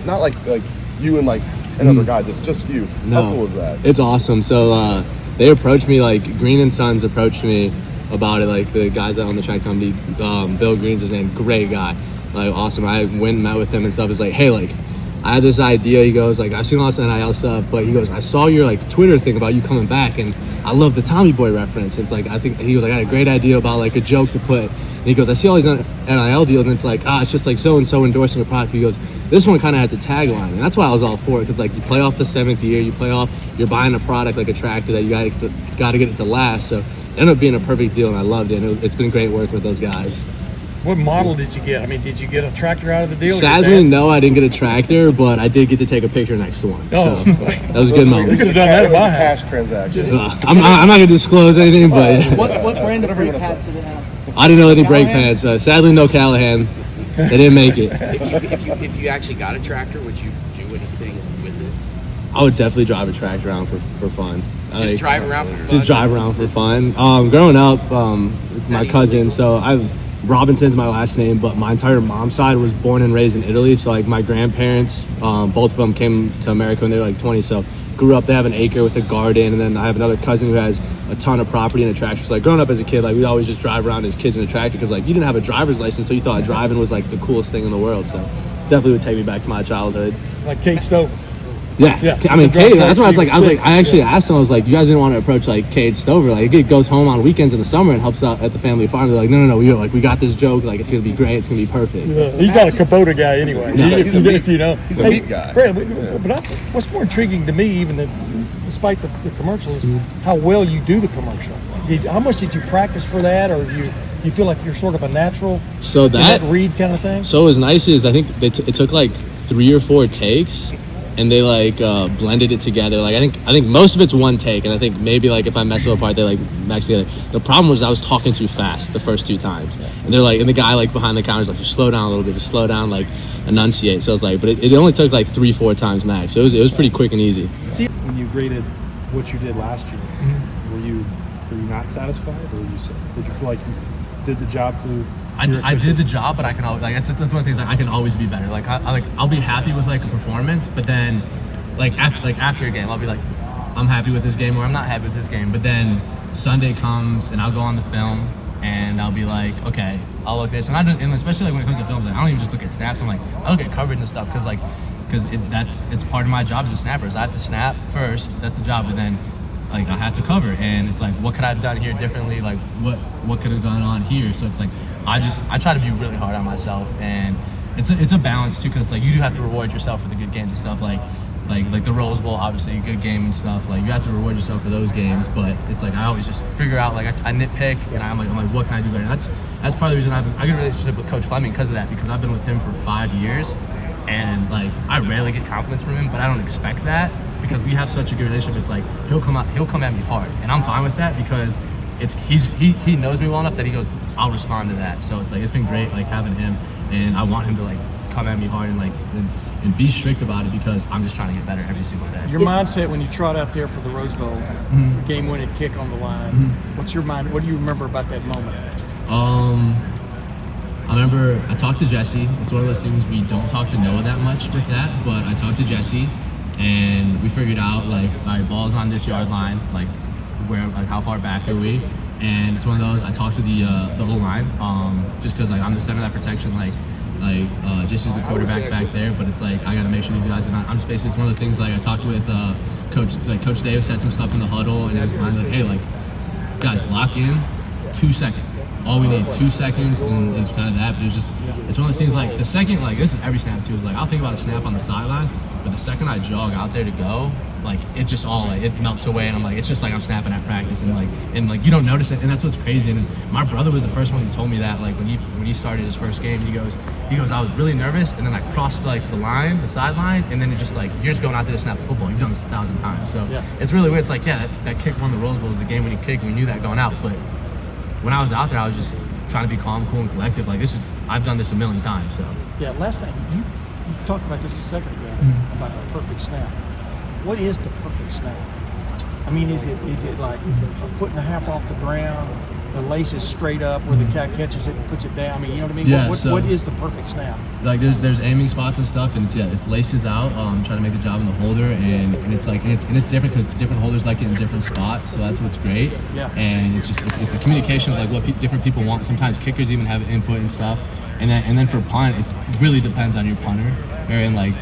not like you and like 10 other guys. It's just you. No, how cool is that? It's awesome. So they approached me, like Green and Sons approached me about it, like the guys that own the track company. Bill Green's his name, great guy, like awesome. I went and met with him and stuff. It's like, hey, like I had this idea. He goes, like, I've seen all this NIL stuff, but he goes, I saw your like Twitter thing about you coming back, and I love the Tommy Boy reference. It's like, I think he goes, I got a great idea about like a joke to put. And he goes, I see all these NIL deals, and it's like, it's just like so and so endorsing a product. He goes, this one kind of has a tagline, and that's why I was all for it, because like you play off the 7th year, you're buying a product like a tractor that you got to get it to last. So it ended up being a perfect deal, and I loved it. And it's been great work with those guys. What model did you get? I mean, did you get a tractor out of the deal? Sadly, no, I didn't get a tractor, but I did get to take a picture next to one. Oh, so that was a good moment. You could have done that at my house. Cash transaction. I'm not going to disclose anything, but What brand of brake pads did it have? I didn't know any brake pads. Sadly, no Callahan. They didn't make it. If you actually got a tractor, would you do anything with it? I would definitely drive a tractor around for fun. Just drive around for fun? Just drive around for fun. Growing up, my cousin, Robinson's my last name, but my entire mom's side was born and raised in Italy. So like my grandparents, both of them came to America when they were like 20. So grew up, they have an acre with a garden. And then I have another cousin who has a ton of property and a tractor. So like growing up as a kid, like we'd always just drive around as kids in a tractor, because like you didn't have a driver's license. So you thought driving was like the coolest thing in the world. So definitely would take me back to my childhood. Like Kate Stover. Yeah. I mean, Cade, that's why I actually asked him, I was like, you guys didn't want to approach like Cade Stover. Like, it goes home on weekends in the summer and helps out at the family farm. They're like, no, we got this joke. Like, it's going to be great. It's going to be perfect. Yeah, he's not a Kubota guy anyway. He's He's a meat guy. Brad, but what's more intriguing to me, even despite the commercial, is how well you do the commercial. How much did you practice for that, or you feel like you're sort of a natural so that read kind of thing? So what was nice is I think it took like 3 or 4 takes, and they like blended it together. Like I think most of it's one take, and I think maybe like if I mess it apart, they like match together. The problem was I was talking too fast the first 2 times, and they're like, and the guy like behind the counter is like, just slow down a little bit, just slow down, like enunciate. So I was like, but it only took like 3-4 times max. So it was pretty quick and easy. See, when you graded what you did last year, were you not satisfied, or did you feel like you did the job to? I did the job, but I can always, like, that's one of the things, like, I can always be better. Like I'll be happy with like a performance, but then after a game I'll be like, I'm happy with this game, or I'm not happy with this game. But then Sunday comes and I'll go on the film and I'll be like, okay, I'll look this, and especially like when it comes to films, like I don't even just look at snaps. I'm like, I look at coverage and stuff, because it's part of my job as a snapper. Is I have to snap first, that's the job, but then like I have to cover, and it's like, what could I have done here differently? Like what could have gone on here? So it's like I try to be really hard on myself, and it's a balance too, because it's like you do have to reward yourself for the good games and stuff, like the Rose Bowl, obviously a good game and stuff. Like you have to reward yourself for those games, but it's like I always just figure out, like I nitpick, and I'm like what can I do better? And that's part of the reason I have a good relationship with Coach Fleming, because of that, because I've been with him for 5 years, and like I rarely get compliments from him, but I don't expect that, because we have such a good relationship. It's like he'll come at me hard, and I'm fine with that, because he knows me well enough that he goes, I'll respond to that. So it's like it's been great, like having him, and I want him to like come at me hard and like and be strict about it, because I'm just trying to get better every single day. Your mindset when you trot out there for the Rose Bowl, game-winning kick on the line, what's your mind? What do you remember about that moment? I remember I talked to Jesse. It's one of those things we don't talk to Noah that much with that, but I talked to Jesse, and we figured out like, all right, ball's on this yard line, like how far back are we? And it's one of those, I talked to the O-line, just because like I'm the center of that protection, like Jesse's the quarterback back there, but it's like I gotta make sure these guys are not. I'm basically, it's one of those things, like I talked with Coach Dave, said some stuff in the huddle, and it was like, hey, like guys, lock in 2 seconds. All we need 2 seconds, and it's kind of that. But it's one of those things, like the second, like this is every snap too. Is like I'll think about a snap on the sideline, but the second I jog out there to go, like it just all like it melts away, and I'm like, it's just like I'm snapping at practice, and like you don't notice it, and that's what's crazy. And my brother was the first one who told me that, like when he started his first game, he goes I was really nervous, and then I crossed like the sideline, and then it just like you're just going out there to snap the football. You've done this 1,000 times, so it's really weird. It's like that kick won the Rose Bowl, was the game-winning kick. We knew that going out, but when I was out there, I was just trying to be calm, cool, and collective. Like I've done this a million times. So yeah, last thing, you talked about this a second ago, about the perfect snap. What is the perfect snap? I mean, is it like a foot and a half off the ground, the laces straight up where the cat catches it and puts it down? I mean, you know what I mean? Yeah, What is the perfect snap? Like there's aiming spots and stuff, and it's laces out, trying to make the job in the holder, and it's like it's different because different holders like it in different spots, so that's what's great. Yeah. And it's a communication of like what different people want. Sometimes kickers even have input and stuff, and then for punt, it really depends on your punter, and like.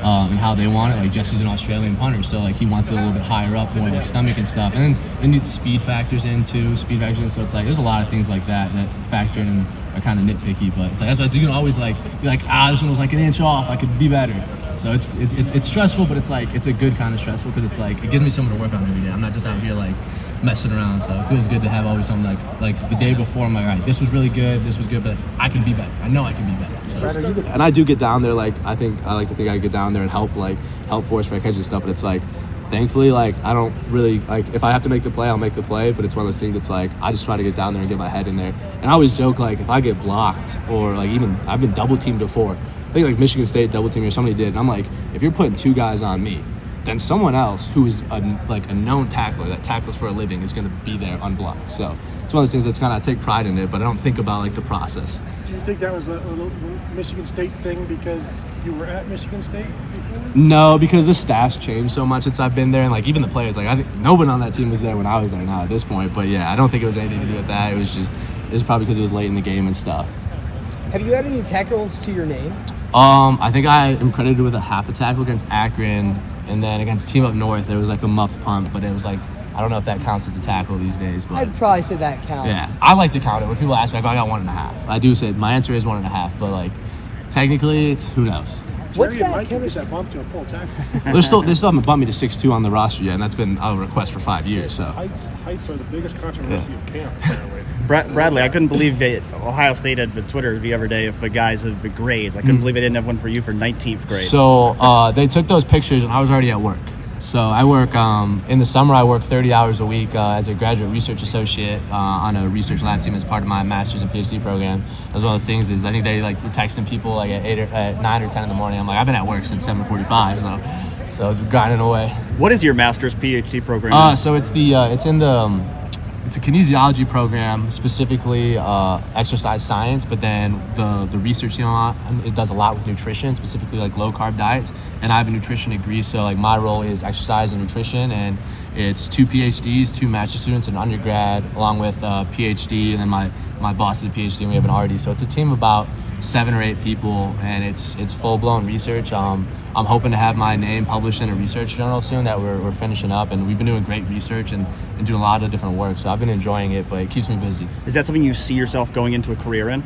And how they want it. Like Jesse's an Australian punter, so like he wants it a little bit higher up, more like stomach and stuff. And then need speed factors in too. So it's like there's a lot of things like that factor in and are kind of nitpicky. But it's like that's why you can always like be like, this one was like an inch off. I could be better. So it's stressful, but it's like it's a good kind of stressful because it's like it gives me something to work on every day. I'm not just out here like messing around. So it feels good to have always something like the day before. I'm like, all right, this was really good. This was good, but I can be better. I know I can be better. So. And I do get down there. Like I like to think I get down there and help force for catching stuff. But it's like, thankfully, like I don't really like if I have to make the play, I'll make the play. But it's one of those things that's like I just try to get down there and get my head in there. And I always joke like if I get blocked or like even I've been double teamed before. I think like Michigan State double team or somebody did. And I'm like, if you're putting two guys on me, then someone else who is a known tackler that tackles for a living is going to be there unblocked. So it's one of those things that's kind of I take pride in it, but I don't think about like the process. Do you think that was a Michigan State thing because you were at Michigan State before? No, because the staff's changed so much since I've been there, and like even the players, like I think no one on that team was there when I was there now at this point. But yeah, I don't think it was anything to do with that. It was probably because it was late in the game and stuff. Have you had any tackles to your name? I think I am credited with a half a tackle against Akron, and then against Team Up North there was like a muffed punt, but it was like I don't know if that counts as a tackle these days. But I'd probably say that counts. yeah, I like to count it. When people ask me, I got 1.5. I do say my answer is 1.5, but like technically, it's who knows. What's Jerry and that Mike chemistry? that bump to a full tackle? They still haven't bumped me to 6'2" on the roster yet, and that's been a request for 5 years. So Heights are the biggest controversy of camp, apparently. Bradley, I couldn't believe that Ohio State had the Twitter the other day of the guys of the grades. I couldn't believe they didn't have one for you for 19th grade. So they took those pictures, and I was already at work. So I work in the summer. I work 30 hours a week as a graduate research associate on a research lab team as part of my master's and PhD program. As one of those things is I think they like were texting people like at 9 or 10 in the morning. I'm like I've been at work since 7:45, so I was grinding away. What is your master's PhD program? So it's it's a kinesiology program, specifically exercise science, but then the research it does a lot with nutrition, specifically like low carb diets. And I have a nutrition degree, so like my role is exercise and nutrition, and it's 2 PhDs, 2 master's students, an undergrad, along with a PhD, and then my boss is a PhD, and we have an RD. So it's a team of about 7 or 8 people, and it's full blown research. I'm hoping to have my name published in a research journal soon that we're finishing up, and we've been doing great research and doing a lot of different work. So I've been enjoying it, but it keeps me busy. Is that something you see yourself going into a career in?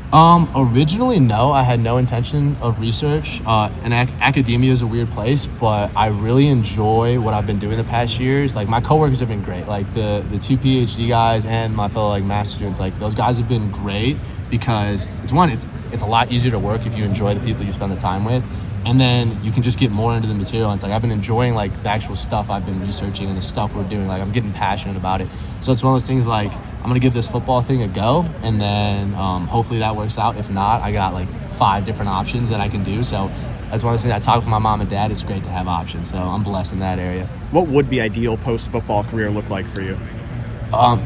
Originally, no. I had no intention of research. And academia is a weird place, but I really enjoy what I've been doing the past years. Like my coworkers have been great. Like the 2 PhD guys and my fellow like master students, like those guys have been great because it's a lot easier to work if you enjoy the people you spend the time with. And then you can just get more into the material. And it's like I've been enjoying like the actual stuff I've been researching and the stuff we're doing. Like I'm getting passionate about it. So it's one of those things like I'm gonna give this football thing a go, and then hopefully that works out. If not, I got like 5 different options that I can do. So that's one of those things I talk with my mom and dad. It's great to have options. So I'm blessed in that area. What would the ideal post-football career look like for you?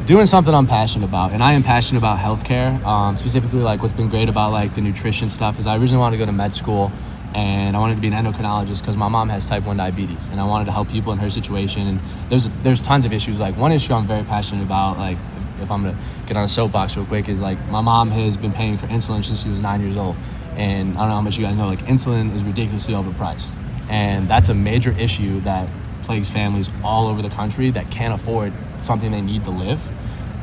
Doing something I'm passionate about, and I am passionate about healthcare. Specifically, like what's been great about like the nutrition stuff is I originally wanted to go to med school. And I wanted to be an endocrinologist because my mom has type 1 diabetes, and I wanted to help people in her situation. And there's tons of issues. Like one issue I'm very passionate about, like if I'm gonna get on a soapbox real quick, is like my mom has been paying for insulin since she was 9 years old. And I don't know how much you guys know, like insulin is ridiculously overpriced. And that's a major issue that plagues families all over the country that can't afford something they need to live.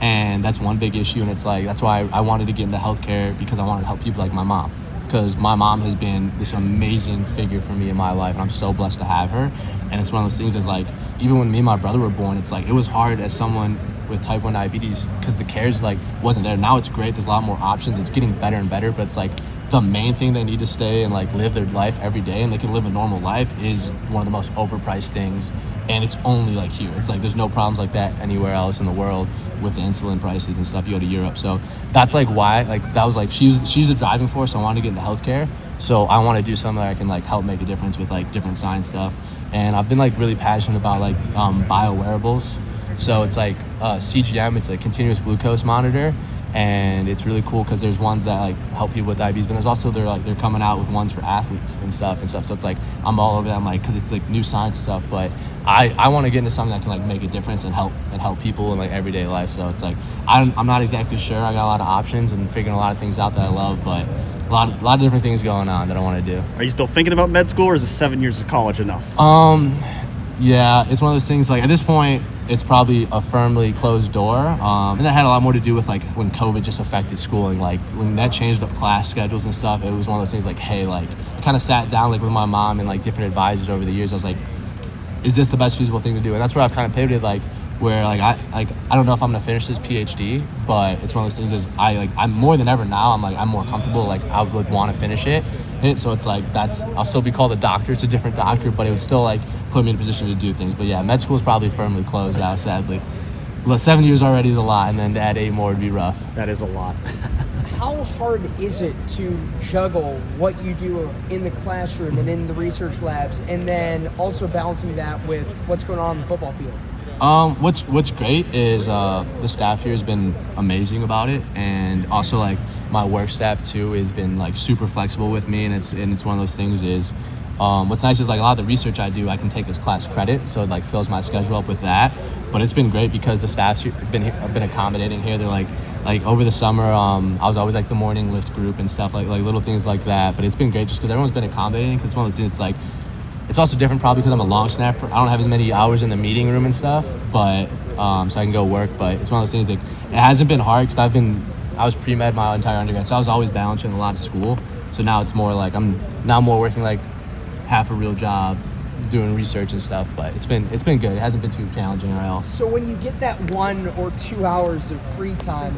And that's one big issue. And it's like, that's why I wanted to get into healthcare, because I wanted to help people like my mom. Because my mom has been this amazing figure for me in my life, and I'm so blessed to have her. And it's one of those things that's like, even when me and my brother were born, it's like, it was hard as someone with type 1 diabetes because the cares like wasn't there. Now it's great, there's a lot more options, it's getting better and better, but it's like the main thing they need to stay and like live their life every day and they can live a normal life is one of the most overpriced things. And it's only like here. It's like there's no problems like that anywhere else in the world with the insulin prices and stuff. You go to Europe. So that's like why, like that was like she's the driving force. I wanted to get into healthcare. So I want to do something that I can like help make a difference with like different science stuff. And I've been like really passionate about like bio wearables. So it's like CGM, it's a continuous glucose monitor. and it's really cool because there's ones that like help people with diabetes, but there's also they're coming out with ones for athletes and stuff. So it's like I'm all over that. I'm like, because it's like new science and stuff, but I want to get into something that can like make a difference and help people in like everyday life. So it's like I'm not exactly sure. I got a lot of options and figuring a lot of things out that I love, but a lot of different things going on that I want to do. Are you still thinking about med school, or is 7 years of college enough? Yeah, it's one of those things, like at this point it's probably a firmly closed door, and that had a lot more to do with like when COVID just affected schooling. Like when that changed up class schedules and stuff, it was one of those things like, hey, like I kind of sat down like with my mom and like different advisors over the years. I was like, is this the best feasible thing to do? And that's where I've kind of pivoted, like where like I don't know if I'm gonna finish this PhD, but it's one of those things is I'm more than ever now, I'm more comfortable, like I would want to finish it. So it's like I'll still be called a doctor. It's a different doctor, but it would still like put me in a position to do things. But yeah, med school is probably firmly closed out, sadly. Well, 7 years already is a lot, and then to add 8 more would be rough. That is a lot. How hard is it to juggle what you do in the classroom and in the research labs, and then also balancing that with what's going on the football field? What's great is the staff here has been amazing about it, and also like my work staff too has been like super flexible with me, and it's one of those things is what's nice is like a lot of the research I do I can take as class credit, so it like fills my schedule up with that. But it's been great because the staff's been accommodating here. They're like over the summer I was always like the morning lift group and stuff like little things like that. But it's been great just because everyone's been accommodating, because it's one of those things. It's like it's also different probably because I'm a long snapper. I don't have as many hours in the meeting room and stuff, but so I can go work. But it's one of those things like it hasn't been hard because I was pre-med my entire undergrad, so I was always balancing a lot of school. So now it's more like I'm now more working like half a real job, doing research and stuff. But it's been good. It hasn't been too challenging or else. So when you get that 1 or 2 hours of free time,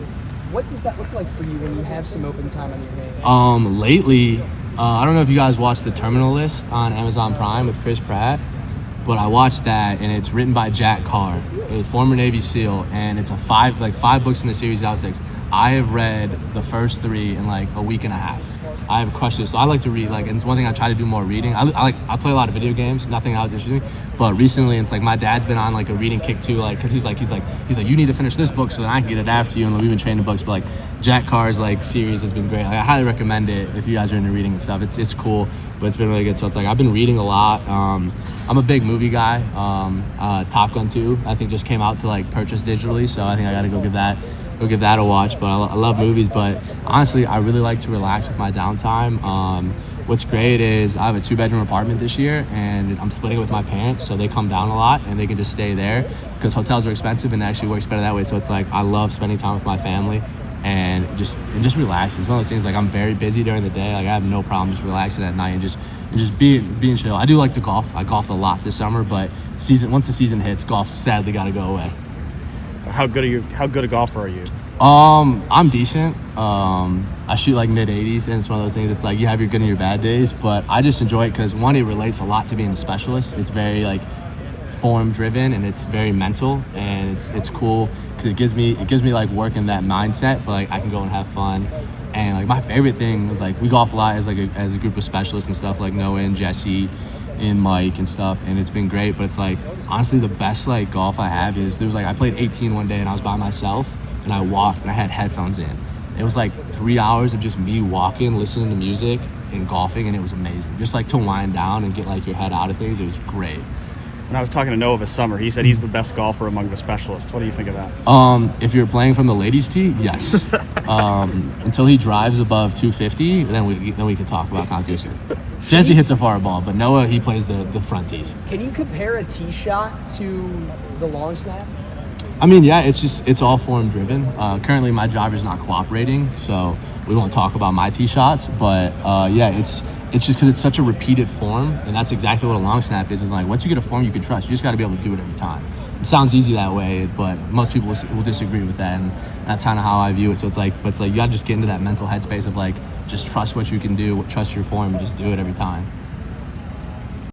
what does that look like for you when you have some open time on your hands? Lately, I don't know if you guys watched The Terminal List on Amazon Prime with Chris Pratt, but I watched that, and it's written by Jack Carr, a former Navy SEAL, and it's 5 books in the series, out 6. I have read the first 3 in like a week and a half. I have crushed it. So I like to read, like, and it's one thing I try to do more reading. I play a lot of video games, nothing else interesting. But recently, it's like my dad's been on like a reading kick too, like, cause he's like, you need to finish this book so that I can get it after you. And we've been training books, but like Jack Carr's like series has been great. Like, I highly recommend it if you guys are into reading and stuff. It's cool, but it's been really good. So it's like I've been reading a lot. I'm a big movie guy. Top Gun 2, I think, just came out to like purchase digitally, so I think I got to go give that a watch. But I love movies, but honestly I really like to relax with my downtime. What's great is I have a 2-bedroom apartment this year, and I'm splitting it with my parents, so they come down a lot and they can just stay there because hotels are expensive, and it actually works better that way. So it's like I love spending time with my family and just relax. It's one of those things, like I'm very busy during the day, like I have no problem just relaxing at night and just being chill. I do like to golf. I golfed a lot this summer, but once the season hits, golf sadly got to go away. How good a golfer are you? I'm decent. I shoot like mid-80s, and it's one of those things. It's like you have your good and your bad days, but I just enjoy it because one, it relates a lot to being a specialist. It's very like form driven, and it's very mental, and it's cool because it gives me like working that mindset, but like I can go and have fun. And like my favorite thing is like we golf a lot as a group of specialists and stuff, like Noah and Jesse and Mike and stuff, and it's been great. But it's like honestly the best like golf I have is I played 18 one day, and I was by myself, and I walked, and I had headphones in. It was like 3 hours of just me walking, listening to music and golfing, and it was amazing. Just like to wind down and get like your head out of things. It was great. When I was talking to Noah this summer, he said he's the best golfer among the specialists. What do you think of that? If you're playing from the ladies' tee, yes. Until he drives above 250, then we can talk about competition. Jesse hits a far ball, but Noah, he plays the front tees. Can you compare a tee shot to the long snap? I mean, yeah, it's all form driven. Currently, my driver's not cooperating, so we won't talk about my tee shots. But yeah, it's just because it's such a repeated form, and that's exactly what a long snap is. Is like once you get a form you can trust, you just got to be able to do it every time. It sounds easy that way, but most people will disagree with that, and that's kind of how I view it. So it's like you got to just get into that mental headspace of like just trust what you can do, trust your form, and just do it every time.